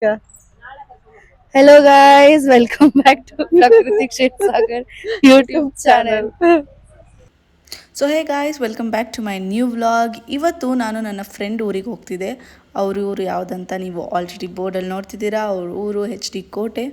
Yeah. Hello guys, welcome back to Prakriti Sagar YouTube channel. So hey guys welcome back to my new vlog. ಇವತ್ತು ನಾನು ನನ್ನ friend ಊರಿಗೆ ಹೋಗ್ತಿದ್ದೆ. ಅವ್ರ ಊರು ಯಾವುದಂತ ನೀವು ಆಲ್ರೆಡಿ ಬೋರ್ಡಲ್ಲಿ ನೋಡ್ತಿದ್ದೀರಾ. ಅವ್ರ ಊರು HD ಕೋಟೆ.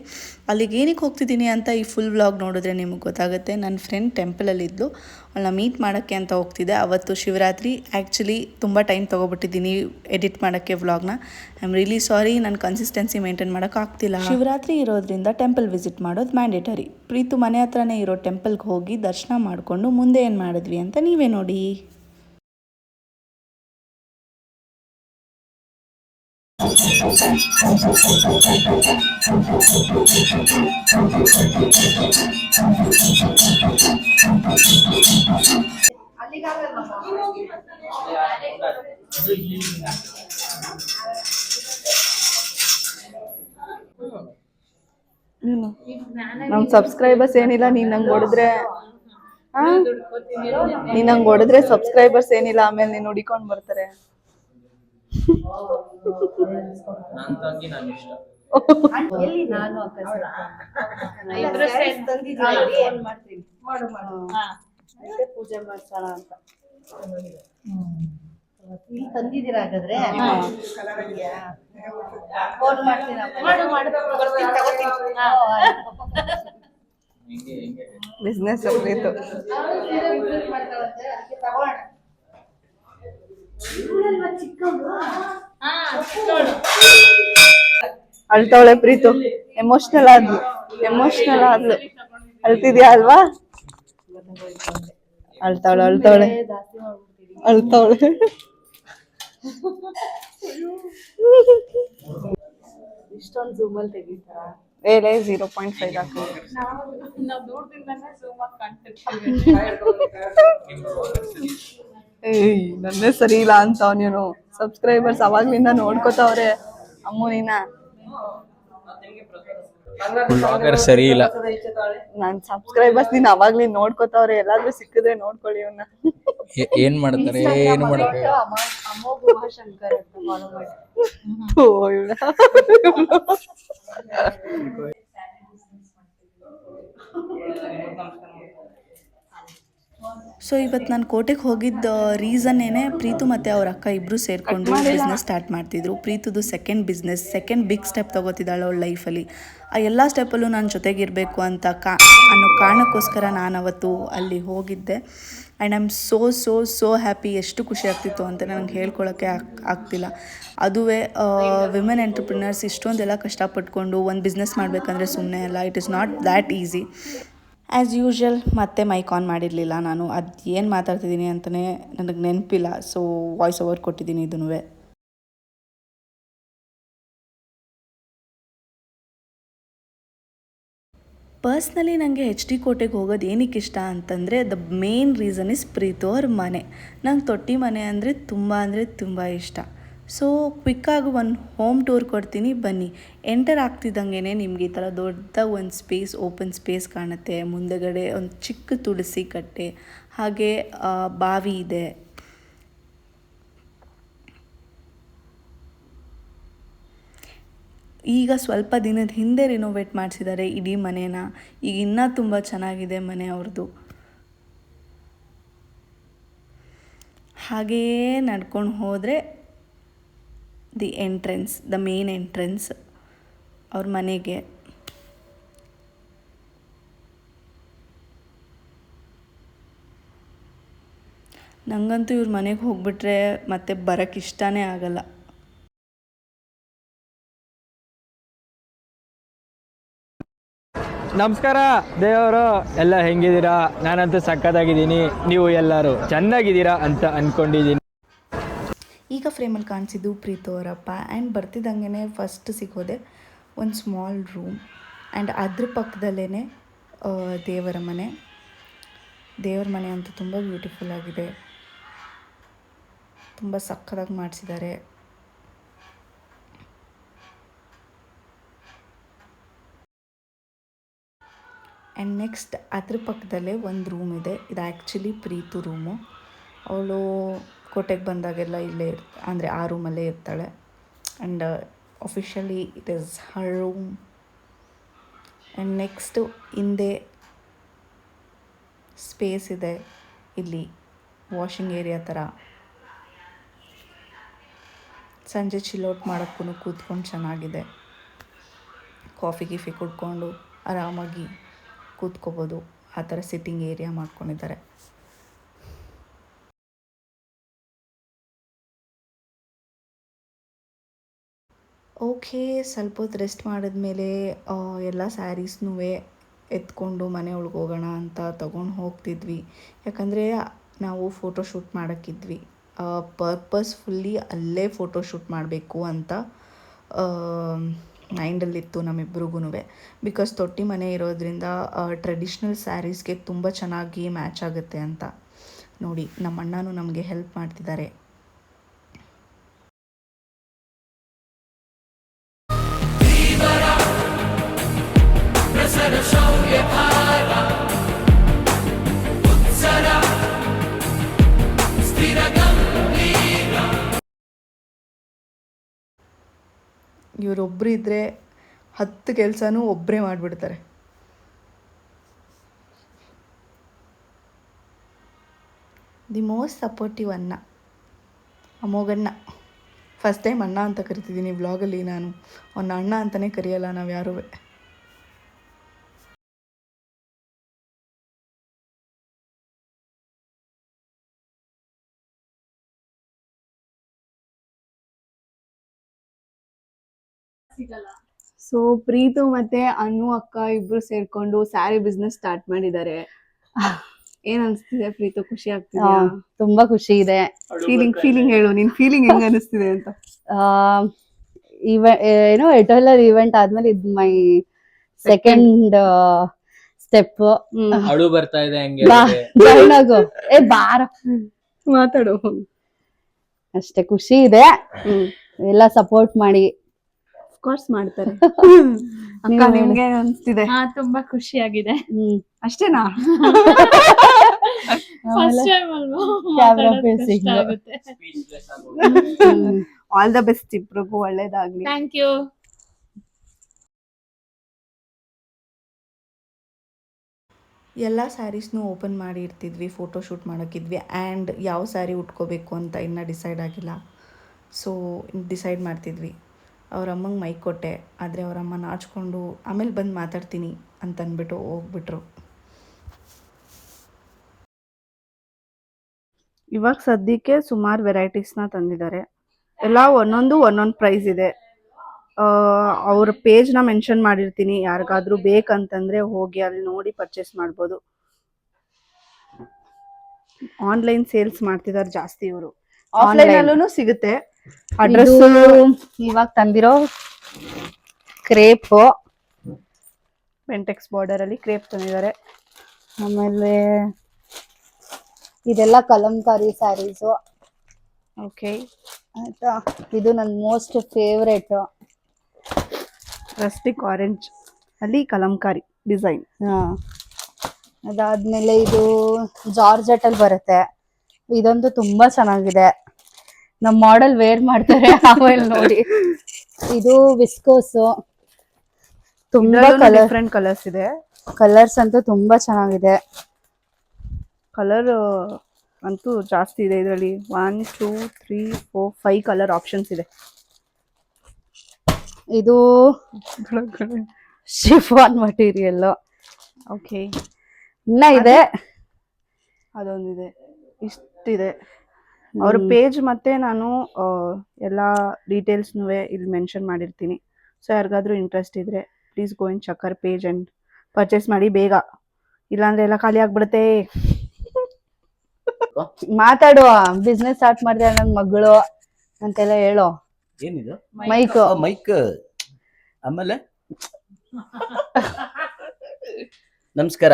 ಅಲ್ಲಿಗೆ ಏನಕ್ಕೆ ಹೋಗ್ತಿದ್ದೀನಿ ಅಂತ ಈ ಫುಲ್ ವ್ಲಾಗ್ ನೋಡಿದ್ರೆ ನಿಮಗೆ ಗೊತ್ತಾಗುತ್ತೆ. ನನ್ನ ಫ್ರೆಂಡ್ ಟೆಂಪಲಲ್ಲಿದ್ದು ಅವಳನ್ನ ಮೀಟ್ ಮಾಡೋಕ್ಕೆ ಅಂತ ಹೋಗ್ತಿದ್ದೆ. ಅವತ್ತು ಶಿವರಾತ್ರಿ. ಆ್ಯಕ್ಚುಲಿ ತುಂಬ ಟೈಮ್ ತೊಗೊಬಿಟ್ಟಿದ್ದೀನಿ ಎಡಿಟ್ ಮಾಡೋಕ್ಕೆ ವ್ಲಾಗ್ನ. ಐ ಆಮ್ ರಿಯಲಿ ಸಾರಿ, ನನ್ನ ಕನ್ಸಿಸ್ಟೆನ್ಸಿ ಮೇಂಟೈನ್ ಮಾಡೋಕ್ಕಾಗ್ತಿಲ್ಲ. ಶಿವರಾತ್ರಿ ಇರೋದ್ರಿಂದ ಟೆಂಪಲ್ ವಿಸಿಟ್ ಮಾಡೋದು ಮ್ಯಾಂಡೇಟರಿ. ಪ್ರೀತು ಮನೆ ಹತ್ರನೇ ಇರೋ ಟೆಂಪಲ್ಗೆ ಹೋಗಿ ದರ್ಶನ ಮಾಡಿಕೊಂಡು ಮುಂದೆ ಏನು ಮಾಡಿದ್ವಿ ಅಂತ ನೀವೇ ನೋಡಿ. ನಮ್ ಸಬ್ಸ್ಕ್ರೈಬರ್ಸ್ ಏನಿಲ್ಲ, ನೀನ್ ನಂಗೆ ಹೊಡೆದ್ರೆ ನೀನ್ ನಂಗೆ ಹೊಡೆದ್ರೆ ಸಬ್ಸ್ಕ್ರೈಬರ್ಸ್ ಏನಿಲ್ಲ, ಆಮೇಲೆ ನೀನ್ ಹುಡಿಕೊಂಡ್ ಬರ್ತಾರೆ. ಪೂಜೆ ಮಾಡ್ಸೋಣ ಅಂತ ಇಲ್ಲಿ ತಂದಿದ್ದೀರಾ? ಹಾಗಾದ್ರೆ ಫೋನ್ ಮಾಡ್ತೀನಿ. ಬಿಸ್ನೆಸ್ ಇತ್ತು. ಅಳ್ತಾವಳೆ ಪ್ರೀತು. ಎಮೋಷನಲ್ ಆದ್ಲು. ಅಳ್ತಿದ್ಯಾ ಅಲ್ವಾ? ಅಳ್ತಾವಳೆ. ಇಷ್ಟೊಂದು ಝೂಮಲ್ಲಿ ತೆಗಿತಾರ? 0.5 ಹಾಕಿ. ನನ್ನೇ ಸರಿ ಇಲ್ಲ ಅಂತ ನೀನು. ಸಬ್ಸ್ಕ್ರೈಬರ್ಸ್ ಅವಾಗ್ಲಿಂದ ನೋಡ್ಕೋತಾವ್ರೆ ಅಮ್ಮು ನೀನ. ಸರಿ ಇಲ್ಲ. ನನ್ ಸಬ್ಸ್ಕ್ರೈಬರ್ಸ್ ನೀನ್ ಅವಾಗ್ಲಿಂದ ನೋಡ್ಕೋತಾವ್ರೆ. ಎಲ್ಲಾದ್ರೂ ಸಿಕ್ಕಿದ್ರೆ ನೋಡ್ಕೊಳ್ಳಿ ಅವ್ನ. ಏನ್ ಮಾಡ್ತಾರೆ, ಏನು ಮಾಡಕ್ಕೆ. ಅಮೋಘ ಉಮಾಶಂಕರ್ ಅಂತ ಫಾಲೋ ಮಾಡಿ. ಸೊ ಇವತ್ತು ನಾನು ಕೋಟೆಗೆ ಹೋಗಿದ್ದ ರೀಸನ್ನೇನೆ ಪ್ರೀತು ಮತ್ತು ಅವ್ರ ಅಕ್ಕ ಇಬ್ಬರು ಸೇರಿಕೊಂಡು ಬಿಸ್ನೆಸ್ ಸ್ಟಾರ್ಟ್ ಮಾಡ್ತಿದ್ರು. ಪ್ರೀತುದು ಸೆಕೆಂಡ್ ಬಿಗ್ ಸ್ಟೆಪ್ ತೊಗೋತಿದ್ದಾಳೆ ಅವಳ ಲೈಫಲ್ಲಿ. ಆ ಎಲ್ಲ ಸ್ಟೆಪ್ಪಲ್ಲೂ ನಾನು ಜೊತೆಗಿರಬೇಕು ಅಂತ ಅನ್ನೋ ಕಾರಣಕ್ಕೋಸ್ಕರ ನಾನು ಅವತ್ತು ಅಲ್ಲಿ ಹೋಗಿದ್ದೆ. And I am so happy. ಎಷ್ಟು ಖುಷಿ ಆಗ್ತಿತ್ತು ಅಂತ ನನಗೆ ಹೇಳ್ಕೊಳ್ಳೋಕ್ಕೆ ಆಗ್ತಿಲ್ಲ. ಅದುವೇ ವಿಮೆನ್ ಎಂಟರ್ಪ್ರಿನರ್ಸ್ ಇಷ್ಟೊಂದೆಲ್ಲ ಕಷ್ಟಪಟ್ಕೊಂಡು ಒಂದು ಬಿಸ್ನೆಸ್ ಮಾಡಬೇಕಂದ್ರೆ ಸುಮ್ಮನೆ ಅಲ್ಲ. It is not that easy. As usual ಮತ್ತೆ ಮೈಕ್ ಆನ್ ಮಾಡಿರಲಿಲ್ಲ ನಾನು. ಅದು ಏನು ಮಾತಾಡ್ತಿದ್ದೀನಿ ಅಂತಲೇ ನನಗೆ ನೆನಪಿಲ್ಲ. ಸೊ ವಾಯ್ಸ್ ಓವರ್ ಕೊಟ್ಟಿದ್ದೀನಿ ಇದನ್ನೂ. ಪರ್ಸ್ನಲಿ ನನಗೆ HD ಕೋಟೆಗೆ ಹೋಗೋದು ಏನಕ್ಕೆ ಇಷ್ಟ ಅಂತಂದರೆ the main reason is Preethu ಅವ್ರ ಮನೆ. ನಂಗೆ ತೊಟ್ಟಿ ಮನೆ ಅಂದರೆ ತುಂಬ ಇಷ್ಟ. ಸೊ ಕ್ವಿಕ್ಕಾಗಿ ಒಂದು ಹೋಮ್ ಟೂರ್ ಕೊಡ್ತೀನಿ, ಬನ್ನಿ. ಎಂಟರ್ ಆಗ್ತಿದ್ದಂಗೆ ನಿಮಗೆ ಈ ಥರ ದೊಡ್ಡ ಒಂದು ಓಪನ್ ಸ್ಪೇಸ್ ಕಾಣುತ್ತೆ. ಮುಂದೆಗಡೆ ಒಂದು ಚಿಕ್ಕ ತುಳಸಿ ಕಟ್ಟೆ, ಹಾಗೆ ಬಾವಿ ಇದೆ. ಈಗ ಸ್ವಲ್ಪ ದಿನದ ಹಿಂದೆ ರಿನೋವೇಟ್ ಮಾಡಿಸಿದ್ದಾರೆ ಇಡೀ ಮನೇನ. ಈಗ ಇನ್ನೂ ತುಂಬ ಚೆನ್ನಾಗಿದೆ ಮನೆ ಅವ್ರದ್ದು. ಹಾಗೆಯೇ ನಡ್ಕೊಂಡು ಹೋದರೆ ದ ಮೇನ್ ಎಂಟ್ರೆನ್ಸ್ ಅವ್ರ ಮನೆಗೆ. ನನಗಂತೂ ಇವ್ರ ಮನೆಗೆ ಹೋಗ್ಬಿಟ್ರೆ ಮತ್ತೆ ಬರೋಕ್ಕೆ ಇಷ್ಟನೇ ಆಗಲ್ಲ. ನಮಸ್ಕಾರ ದೇವರು, ಎಲ್ಲ ಹೆಂಗಿದ್ದೀರಾ? ನಾನಂತೂ ಸಕ್ಕತ್ತಾಗಿದ್ದೀನಿ. ನೀವು ಎಲ್ಲರೂ ಚೆನ್ನಾಗಿದ್ದೀರಾ ಅಂತ ಅಂದ್ಕೊಂಡಿದ್ದೀನಿ. ಈಗ ಫ್ರೇಮಲ್ಲಿ ಕಾಣಿಸಿದ್ದು ಪ್ರೀತು ಅವರಪ್ಪ. ಆ್ಯಂಡ್ ಬರ್ತಿದ್ದಂಗೆ ಫಸ್ಟ್ ಸಿಗೋದೆ ಒಂದು ಸ್ಮಾಲ್ ರೂಮ್. ಆ್ಯಂಡ್ ಅದ್ರ ಪಕ್ಕದಲ್ಲೇ ದೇವರ ಮನೆ ಅಂತೂ ತುಂಬ ಬ್ಯೂಟಿಫುಲ್ ಆಗಿದೆ. ತುಂಬ ಸಕ್ಕತ್ತಾಗಿ ಮಾಡಿಸಿದ್ದಾರೆ. ಆ್ಯಂಡ್ ನೆಕ್ಸ್ಟ್ ಅದ್ರ ಪಕ್ಕದಲ್ಲೇ ಒಂದು ರೂಮ್ ಇದೆ. ಇದು ಆ್ಯಕ್ಚುಲಿ ಪ್ರೀತು ರೂಮು. ಅವಳು ಕೋಟೆಗೆ ಬಂದಾಗೆಲ್ಲ ಇಲ್ಲೇ ಅಂದರೆ ಆ ರೂಮಲ್ಲೇ ಇರ್ತಾಳೆ. And Officially it is her room. And next ಹಿಂದೆ ಸ್ಪೇಸ್ ಇದೆ, ಇಲ್ಲಿ ವಾಷಿಂಗ್ ಏರಿಯಾ ಥರ. ಸಂಜೆ ಚಿಲ್ಔಟ್ ಮಾಡೋಕ್ಕೂ ಕೂತ್ಕೊಂಡು ಚೆನ್ನಾಗಿದೆ. ಕಾಫಿ ಗಿಫಿ ಕುಡ್ಕೊಂಡು ಆರಾಮಾಗಿ ಕೂತ್ಕೋಬೋದು. ಆ ಥರ ಸಿಟ್ಟಿಂಗ್ ಏರಿಯಾ ಮಾಡ್ಕೊಂಡಿದ್ದಾರೆ. ಓಕೆ, ಸ್ವಲ್ಪ ಹೊತ್ತು ರೆಸ್ಟ್ ಮಾಡಿದ್ಮೇಲೆ ಎಲ್ಲ ಸ್ಯಾರೀಸ್ನೂ ಎತ್ಕೊಂಡು ಮನೆ ಒಳಗೆ ಹೋಗೋಣ ಅಂತ ತೊಗೊಂಡು ಹೋಗ್ತಿದ್ವಿ. ಯಾಕಂದರೆ ನಾವು ಫೋಟೋಶೂಟ್ ಮಾಡೋಕ್ಕಿದ್ವಿ. ಪರ್ಪಸ್ಫುಲ್ಲಿ ಅಲ್ಲೇ ಫೋಟೋಶೂಟ್ ಮಾಡಬೇಕು ಅಂತ ಮೈಂಡಲ್ಲಿತ್ತು ನಮ್ಮಿಬ್ರಿಗೂ. ಬಿಕಾಸ್ ತೊಟ್ಟಿ ಮನೆ ಇರೋದ್ರಿಂದ ಟ್ರೆಡಿಷ್ನಲ್ ಸ್ಯಾರೀಸ್ಗೆ ತುಂಬ ಚೆನ್ನಾಗಿ ಮ್ಯಾಚ್ ಆಗುತ್ತೆ ಅಂತ. ನೋಡಿ, ನಮ್ಮ ಅಣ್ಣನೂ ನಮಗೆ ಹೆಲ್ಪ್ ಮಾಡ್ತಿದ್ದಾರೆ. ಇವರೊಬ್ಬರು ಇದ್ದರೆ 10 ಕೆಲಸನೂ ಒಬ್ಬರೇ ಮಾಡಿಬಿಡ್ತಾರೆ. ದಿ ಮೋಸ್ಟ್ ಸಪೋರ್ಟಿವ್ ಅಣ್ಣ, ಅಮೋಘಣ್ಣ. ಫಸ್ಟ್ ಟೈಮ್ ಅಣ್ಣ ಅಂತ ಕರಿತಿದ್ದೀನಿ ವ್ಲಾಗಲ್ಲಿ. ನಾನು ಅವನ ಅಣ್ಣ ಅಂತಲೇ ಕರೆಯಲ್ಲ ನಾವು ಯಾರೂ. ಸೊ ಪ್ರೀತು ಮತ್ತೆ ಅನು ಅಕ್ಕ ಇಬ್ರು ಸೇರ್ಕೊಂಡು ಸ್ಯಾರಿ ಬಿಸ್ನೆಸ್ ಸ್ಟಾರ್ಟ್ ಮಾಡಿದ್ದಾರೆ. ಏನ್ ಅನ್ಸ್ತಿದೆ ಪ್ರೀತು? ಖುಷಿ ಆಗ್ತಿದೆ? ತುಂಬಾ ಖುಷಿ ಇದೆ. ಫೀಲಿಂಗ್ ಹೇಳು, ನಿನ್ ಫೀಲಿಂಗ್ ಹೆಂಗ್ ಅನಿಸ್ತಿದೆ ಅಂತ. ಏನೋ ಎಟರ್ನಲ್ ಈವೆಂಟ್ ಆದ್ಮೇಲೆ ಇದು ಮೈ ಸೆಕೆಂಡ್ ಸ್ಟೆಪ್. ಅಳು ಬರ್ತಾ ಇದೆ ಹಂಗೆ. ಜಾಯ್ನ್ ಆಗು. ಬಾರ ಮಾತಾಡು. ಅಷ್ಟೇ, ಖುಷಿ ಇದೆ. ಎಲ್ಲ ಸಪೋರ್ಟ್ ಮಾಡಿ. ಕೋರ್ಸ್ ಮಾಡ್ತಾರೆ. ಅಕ್ಕ ನಿಮ್ಗೆ ಅನ್ಸ್ತಿದೆ? ತುಂಬಾ ಖುಷಿಯಾಗಿದೆ. ಅಷ್ಟೇನಾ? ಫಸ್ಟ್ ಟೈಮ್ ಅಲ್ವಾ camera facing. All the best ಇಬ್ರಿಗೂ, ಒಳ್ಳೇದಾಗ್ಲಿ. Thank you. ಎಲ್ಲ ಸ್ಯಾರೀಸ್ನೂ ಓಪನ್ ಮಾಡಿ ಇರ್ತಿದ್ವಿ, ಫೋಟೋಶೂಟ್ ಮಾಡೋಕ್ಕಿದ್ವಿ. ಆ್ಯಂಡ್ ಯಾವ ಸ್ಯಾರಿ ಉಟ್ಕೋಬೇಕು ಅಂತ ಇನ್ನೂ ಡಿಸೈಡ್ ಆಗಿಲ್ಲ. ಸೊ ಡಿಸೈಡ್ ಮಾಡ್ತಿದ್ವಿ. ಅವ್ರ ಅಮ್ಮಂಗೆ ಮೈಕ್ ಕೊಟ್ಟೆ, ಆದರೆ ಅವರಮ್ಮ ನಾಚ್ಕೊಂಡು ಆಮೇಲೆ ಬಂದು ಮಾತಾಡ್ತೀನಿ ಅಂತ ಅಂದ್ಬಿಟ್ಟು ಹೋಗ್ಬಿಟ್ರು. ಇವಾಗ ಸದ್ಯಕ್ಕೆ ಸುಮಾರು ವೆರೈಟೀಸ್ನ ತಂದಿದ್ದಾರೆ. ಎಲ್ಲ ಒಂದೊಂದು ಪ್ರೈಸ್ ಇದೆ. ಅವ್ರ ಪೇಜ್ನ ಮೆನ್ಷನ್ ಮಾಡಿರ್ತೀನಿ, ಯಾರಿಗಾದ್ರೂ ಬೇಕಂತಂದ್ರೆ ಹೋಗಿ ಅಲ್ಲಿ ನೋಡಿ ಪರ್ಚೇಸ್ ಮಾಡ್ಬೋದು. ಆನ್ಲೈನ್ ಸೇಲ್ಸ್ ಮಾಡ್ತಿದ್ದಾರೆ ಜಾಸ್ತಿ ಇವರು. ಆಫ್ಲೈನ್ ಅಲ್ಲೂ ಸಿಗುತ್ತೆ. ಅಡ್ರೆಸ್ ಇವಾಗ ತಂದಿರೋ ಕ್ರೇಪ್, ಪೆಂಟೆಕ್ಸ್ ಬಾರ್ಡರ್ ಅಲ್ಲಿ ಕ್ರೇಪ್ ತಂದಿದ್ದಾರೆ. ಆಮೇಲೆ ಇದೆಲ್ಲ ಕಲಂಕಾರಿ ಸ್ಯಾರೀಸು. ಓಕೆ, ಆಯ್ತಾ. ಇದು ನನ್ನ ಮೋಸ್ಟ್ ಫೇವ್ರೇಟ್ ರಸ್ಟಿಕ್ ಆರೆಂಜ್ ಅಲ್ಲಿ ಕಲಂಕಾರಿ ಡಿಸೈನ್. ಅದಾದ್ಮೇಲೆ ಇದು ಜಾರ್ಜೆಟ್ ಅಲ್ಲಿ ಬರುತ್ತೆ. ಇದಂತೂ ತುಂಬಾ ಚೆನ್ನಾಗಿದೆ. ನಮ್ ಮಾಡೆಲ್ ವೇರ್ ಮಾಡ್ತಾರೆ ಆಮೇಲೆ ನೋಡಿ. ಇದು ವಿಸ್ಕೋಸ್, ತುಂಬಾ ಡಿಫ್ರೆಂಟ್ ಕಲರ್ಸ್ ಇದೆ. ಕಲರ್ಸ್ ಅಂತೂ ತುಂಬಾ ಚೆನ್ನಾಗಿದೆ. ಕಲರ್ ಅಂತೂ ಜಾಸ್ತಿ ಇದೆ ಇದರಲ್ಲಿ. 1 2 3 4 5 ಕಲರ್ ಆಪ್ಷನ್ಸ್ ಇದೆ. ಇದು ಶಿಫಾನ್ ಮಟೀರಿಯಲ್. ಓಕೆ, ಇನ್ನ ಇದೆ. ಅದೊಂದಿದೆ, ಇಷ್ಟಿದೆ. ಅವ್ರ ಪೇಜ್ ಮತ್ತೆ ನಾನು ಎಲ್ಲ ಡೀಟೇಲ್ಸ್ನೂ ಇಲ್ಲಿ ಮೆನ್ಷನ್ ಮಾಡಿರ್ತೀನಿ. ಸೊ ಯಾರಿಗಾದ್ರೂ ಇಂಟ್ರೆಸ್ಟ್ ಇದ್ರೆ please go in check our page and purchase ಮಾಡಿ ಬೇಗ, ಇಲ್ಲಾಂದ್ರೆ ಎಲ್ಲ ಖಾಲಿ ಆಗ್ಬಿಡುತ್ತೆ. ಮಾತಾಡುವ. ಬಿಸ್ನೆಸ್ ಸ್ಟಾರ್ಟ್ ಮಾಡಿದ್ರೆ ನನ್ನ ಮಗಳು ಅಂತೆಲ್ಲ ಹೇಳೋ. ಏನಿದು? Mic mic. ಆಮೇಲೆ ನಮಸ್ಕಾರ.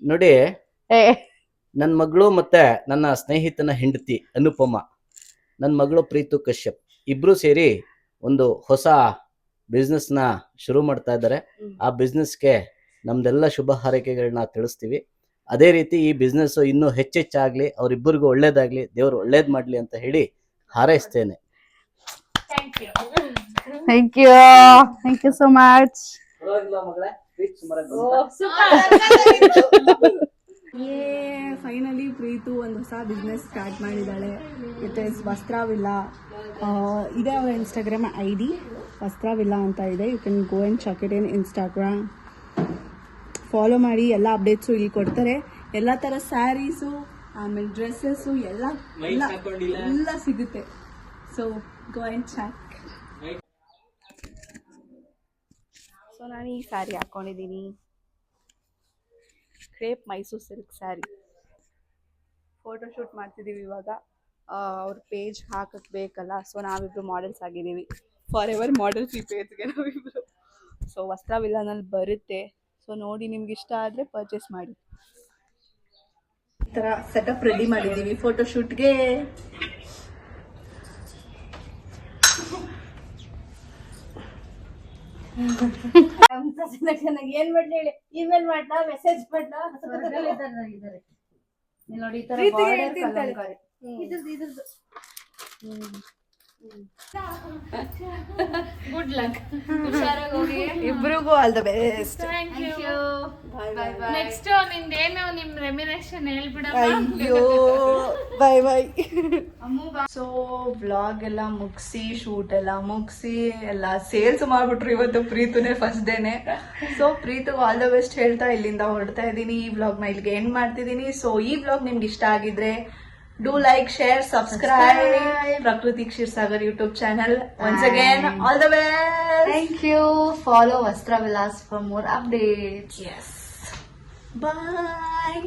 ನೋಡಿ, ನನ್ನ ಮಗಳು ಮತ್ತೆ ನನ್ನ ಸ್ನೇಹಿತನ ಹೆಂಡತಿ ಅನುಪಮ, ನನ್ನ ಮಗಳು ಪ್ರೀತು ಕಶ್ಯಪ್ ಇಬ್ರು ಸೇರಿ ಒಂದು ಹೊಸ ಬಿಸ್ನೆಸ್ನ ಶುರು ಮಾಡ್ತಾ ಇದ್ದಾರೆ. ಆ ಬಿಸ್ನೆಸ್ಗೆ ನಮ್ದೆಲ್ಲ ಶುಭ ಹಾರೈಕೆಗಳನ್ನ ತಿಳಿಸ್ತೀವಿ. ಅದೇ ರೀತಿ ಈ ಬಿಸ್ನೆಸ್ ಇನ್ನೂ ಹೆಚ್ಚೆಚ್ಚಾಗ್ಲಿ, ಅವರಿಬ್ಬರಿಗೂ ಒಳ್ಳೇದಾಗ್ಲಿ, ದೇವರು ಒಳ್ಳೇದ್ ಮಾಡ್ಲಿ ಅಂತ ಹೇಳಿ ಹಾರೈಸ್ತೇನೆ. Thank you so much. Finally Preethu ಒಂದು ಹೊಸ ಬಿಸ್ನೆಸ್ ಸ್ಟಾರ್ಟ್ ಮಾಡಿದ್ದಾಳೆ. It is Vastravilla. ಇದೆ ಅವರ ಇನ್ಸ್ಟಾಗ್ರಾಮ್ ID ವಸ್ತ್ರವಿಲ್ಲಾ ಅಂತ ಇದೆ. You can go and check it in Instagram. Follow ಮಾಡಿ, ಎಲ್ಲ ಅಪ್ಡೇಟ್ಸು ಇಲ್ಲಿ ಕೊಡ್ತಾರೆ. ಎಲ್ಲ ಥರ ಸ್ಯಾರೀಸು, ಆಮೇಲೆ ಡ್ರೆಸ್ಸಸ್ಸು ಎಲ್ಲ ಸಿಗುತ್ತೆ. So go and check. So ನಾನು ಈ ಸ್ಯಾರಿ ಹಾಕ್ಕೊಂಡಿದ್ದೀನಿ, crepe Mysore silk sari. Photoshoot ಮಾಡ್ತಿದ್ದೀವಿ ಇವಾಗ. ಅವ್ರ ಪೇಜ್ ಹಾಕಕ್ಕೆ ಬೇಕಲ್ಲ, ಸೊ ನಾವಿಬ್ರು ಮಾಡೆಲ್ಸ್ ಆಗಿದ್ದೀವಿ. ಫಾರ್ ಎವರ್ ಮಾಡೆಲ್ಸ್ ಈ ಪೇಜ್ಗೆ ನಾವಿಬ್ರು. ಸೊ ವಸ್ತ್ರವಿಲ್ಲನಲ್ಲಿ ಬರುತ್ತೆ. ಸೊ ನೋಡಿ, ನಿಮ್ಗೆ ಇಷ್ಟ ಆದರೆ ಪರ್ಚೇಸ್ ಮಾಡಿ. ಈ ಥರ ಸೆಟಪ್ ರೆಡಿ ಮಾಡಿದ್ದೀವಿ ಫೋಟೋಶೂಟ್ಗೆ. ಏನ್ ಮಾಡ್ಲಿ ಹೇಳಿ? ಇಮೇಲ್ ಮಾಡ್ಲಾ, ಮೆಸೇಜ್ ಮಾಡ್ಲಾ? ನೋಡಿ ಈ ತರ ಗುಡ್ ಲಕ್. ಇಬ್ರಿಗೂ all the best. Thank you. Next ನಿಂದೇನು ನಿಮ್ ರೆಮ್ಯುನರೇಷನ್ ಹೇಳ್ಬಿಡಮ್ಮ. ಅಯ್ಯೋ ಬಾಯ್ ಬಾಯ್. ಸೊ ವ್ಲಾಗ್ ಎಲ್ಲ ಮುಗಿಸಿ, ಶೂಟ್ ಎಲ್ಲ ಮುಗಿಸಿ, ಎಲ್ಲ ಸೇಲ್ಸ್ ಮಾಡ್ಬಿಟ್ರು ಇವತ್ತು. ಪ್ರೀತುನೇ ಫಸ್ಟ್ ಡೇನೆ. So Preethu all the best ಹೇಳ್ತಾ ಇಲ್ಲಿಂದ ಹೊರಡ್ತಾ ಇದ್ದೀನಿ. ಈ ವ್ಲಾಗ್ನ ಇಲ್ಲಿಗೆ ಎಂಡ್ ಮಾಡ್ತಿದ್ದೀನಿ. ಸೊ ಈ ವ್ಲಾಗ್ ನಿಮ್ಗೆ ಇಷ್ಟ ಆಗಿದ್ರೆ do like, share, subscribe Prakriti Kshirsagar YouTube channel. Once again, all the best. Thank you. Follow Vastra Vilas for more updates. Yes. Bye.